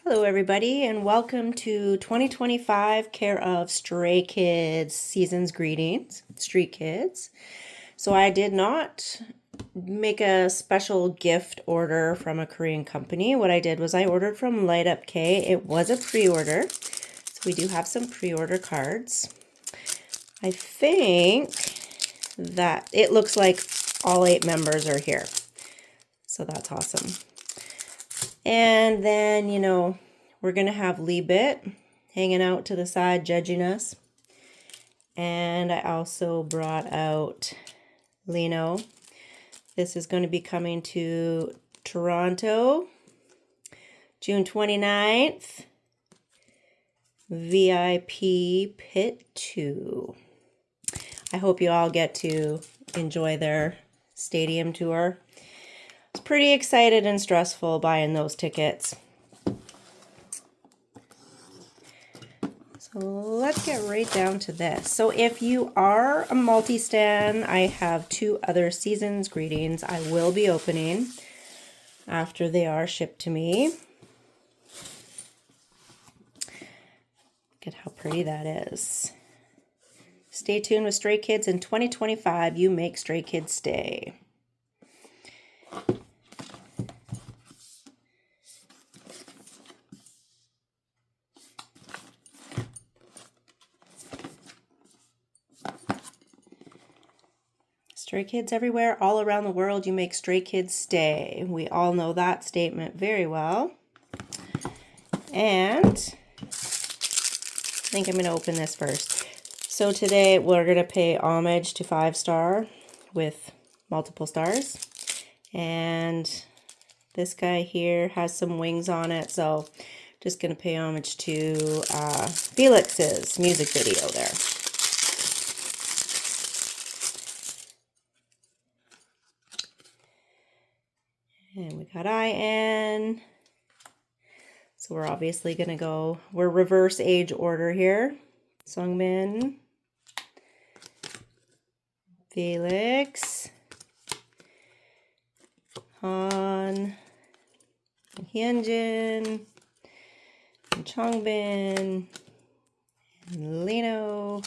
Hello, everybody, and welcome to 2025 Care of Stray Kids Season's Greetings, Street Kids. So I did not make a special gift order from a Korean company. What I did was I ordered from Light Up K. It was a pre-order, so we do have some pre-order cards. I think that it looks like all 8 members are here, so that's awesome. And then, we're going to have Leebit hanging out to the side judging us. And I also brought out Lino. This is going to be coming to Toronto, June 29th. VIP Pit 2. I hope you all get to enjoy their stadium tour. I was pretty excited and stressful buying those tickets. So let's get right down to this. So if you are a multi-stan, I have 2 other Season's Greetings I will be opening after they are shipped to me. Look at how pretty that is. Stay tuned with Stray Kids in 2025. You make Stray Kids stay. Stray kids everywhere, all around the world, you make stray kids stay. We all know that statement very well. And I think I'm going to open this first. So today we're going to pay homage to 5-star with multiple stars. And this guy here has some wings on it, so just going to pay homage to Felix's music video there. And we got IN. So we're obviously going to go, we're reverse age order here. Sungmin, Felix, Han, and Hyunjin, and Changbin, and Lino,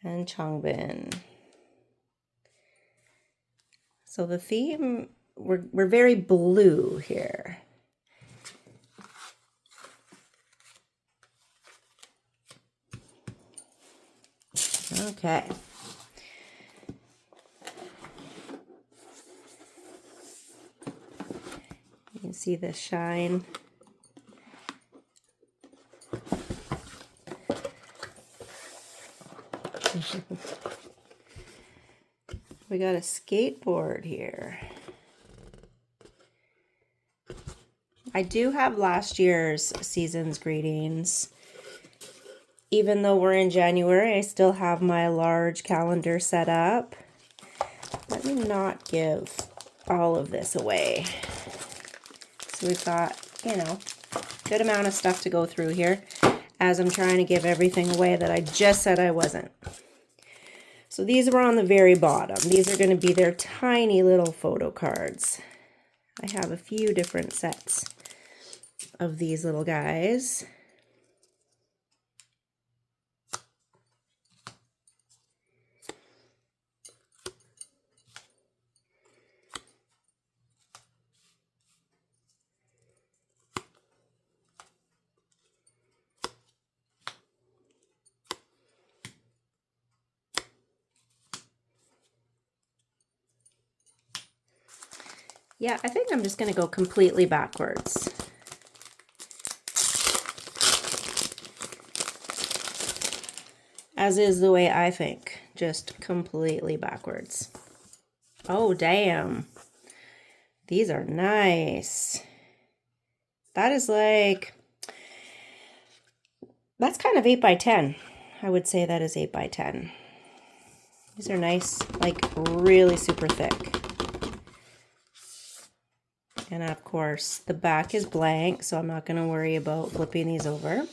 and Changbin. So the theme, we're very blue here. Okay. You can see the shine. We got a skateboard here. I do have last year's Season's Greetings. Even though we're in January, I still have my large calendar set up. Let me not give all of this away. So we've got, good amount of stuff to go through here as I'm trying to give everything away that I just said I wasn't. So these were on the very bottom. These are going to be their tiny little photo cards. I have a few different sets of these little guys. Yeah, I think I'm just going to go completely backwards. As is the way I think, just completely backwards. Oh, damn. These are nice. That is that's kind of 8 by 10. I would say that is 8 by 10. These are nice, really super thick. And of course, the back is blank, so I'm not going to worry about flipping these over.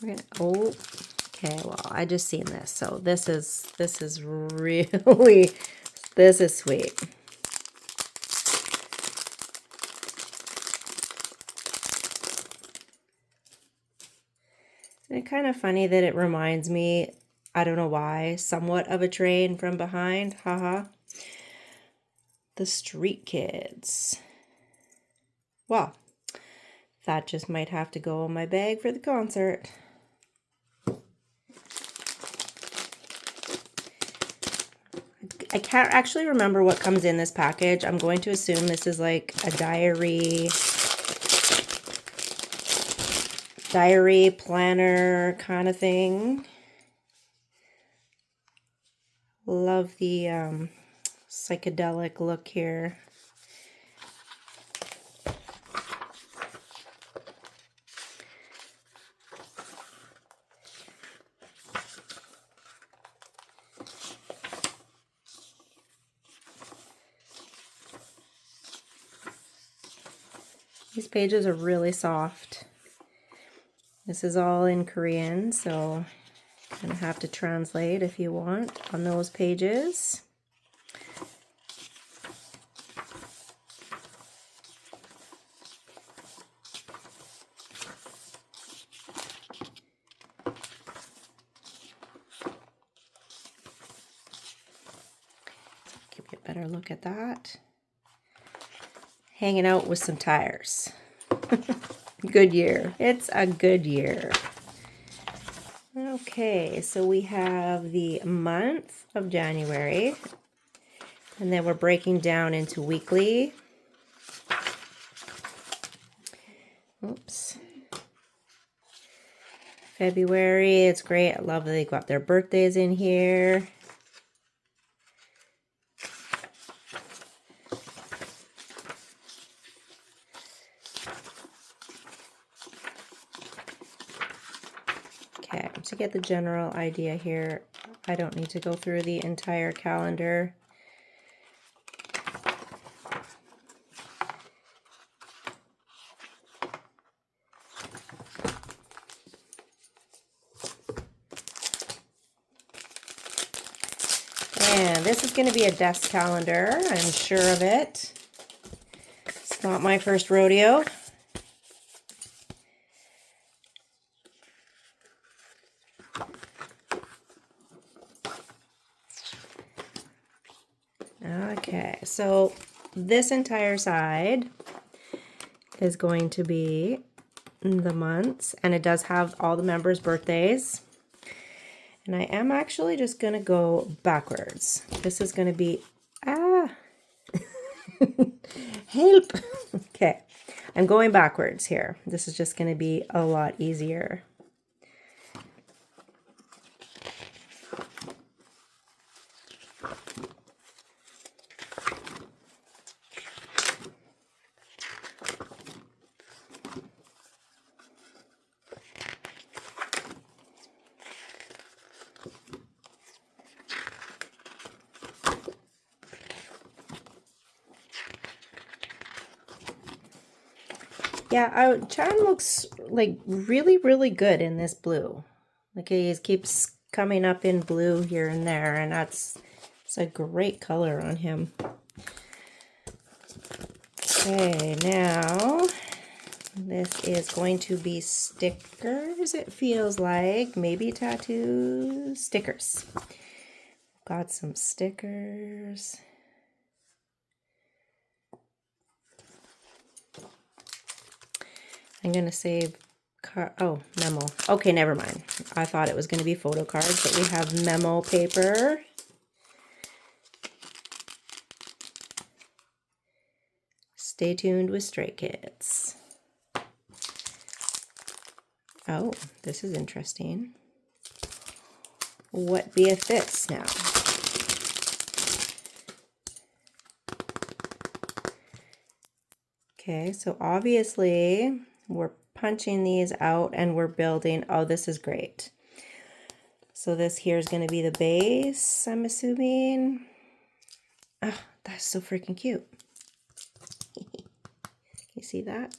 We're gonna, oh, okay, well, I just seen this, so this is really, this is sweet. And it's kind of funny that it reminds me, I don't know why, somewhat of a train from behind, haha. The Street Kids. Well, that just might have to go in my bag for the concert. I can't actually remember what comes in this package. I'm going to assume this is like a diary planner kind of thing. Love the psychedelic look here. These pages are really soft. This is all in Korean, so you're gonna have to translate if you want on those pages. Give you a better look at that. Hanging out with some tires. Goodyear. It's a Goodyear. Okay, so we have the month of January, and then we're breaking down into weekly. Oops. February, it's great. I love that they got their birthdays in here. Okay, to get the general idea here, I don't need to go through the entire calendar. And this is going to be a desk calendar, I'm sure of it. It's not my first rodeo. Okay, so this entire side is going to be the months, and it does have all the members' birthdays. And I am actually just going to go backwards. This is going to be, help. Okay, I'm going backwards here. This is just going to be a lot easier. Yeah, Chan looks like really, really good in this blue. Like he keeps coming up in blue here and there, and it's a great color on him. Okay, now this is going to be stickers, it feels like. Maybe tattoo stickers. Got some stickers. I'm going to save, memo. Okay, never mind. I thought it was going to be photo cards, but we have memo paper. Stay tuned with Stray Kids. Oh, this is interesting. What beeth this now? Okay, so obviously we're punching these out and we're building. Oh, this is great. So this here is going to be the base, I'm assuming. Oh, that's so freaking cute. You see that?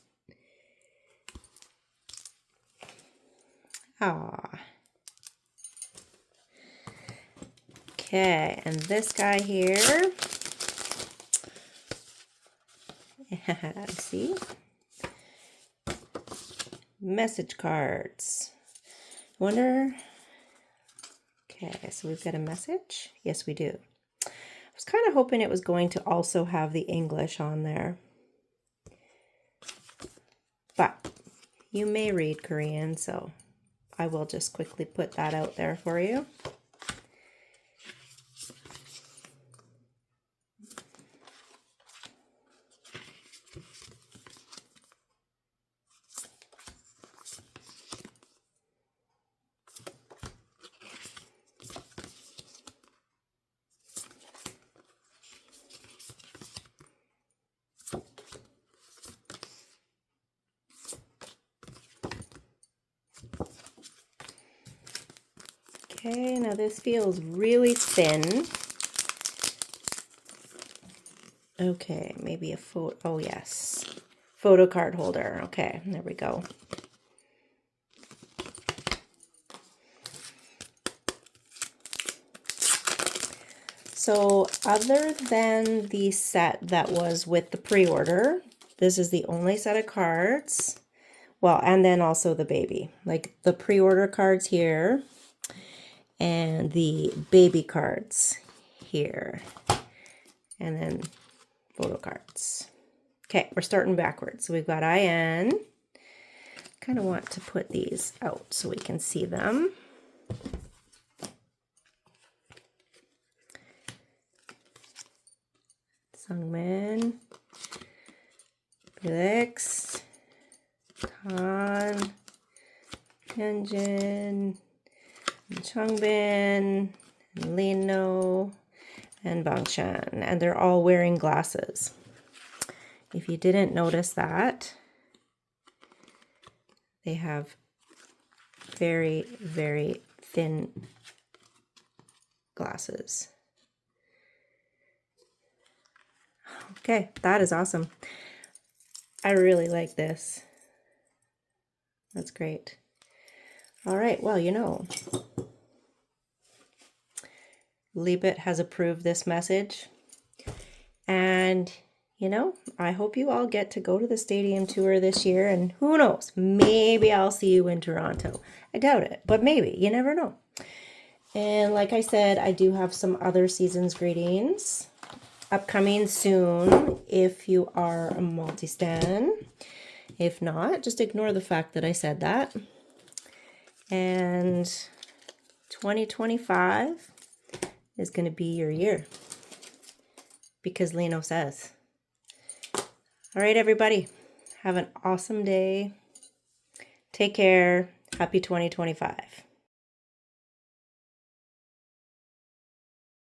Ah. Okay, and this guy here. See? Message cards. Wonder. Okay, so we've got a message. Yes, we do. I was kind of hoping it was going to also have the English on there. But you may read Korean, so I will just quickly put that out there for you. Okay, now this feels really thin. Okay, maybe a photo. Oh, yes. Photo card holder. Okay, there we go. So other than the set that was with the pre-order, this is the only set of cards. Well, and then also the baby. Like the pre-order cards here and the baby cards here. And then photo cards. Okay, we're starting backwards. So we've got IN. Kind of want to put these out so we can see them. Sungmin, Felix, Tan, Hyunjin, Changbin, and Lino, and Bangshan, and they're all wearing glasses. If you didn't notice that, they have very, very thin glasses. Okay, that is awesome. I really like this. That's great. All right, well, you know, Libet has approved this message. And, you know, I hope you all get to go to the stadium tour this year. And who knows, maybe I'll see you in Toronto. I doubt it, but maybe. You never know. And like I said, I do have some other season's greetings upcoming soon if you are a multi-stan. If not, just ignore the fact that I said that. And 2025 is going to be your year because Lino says. All right, everybody, have an awesome day. Take care. Happy 2025.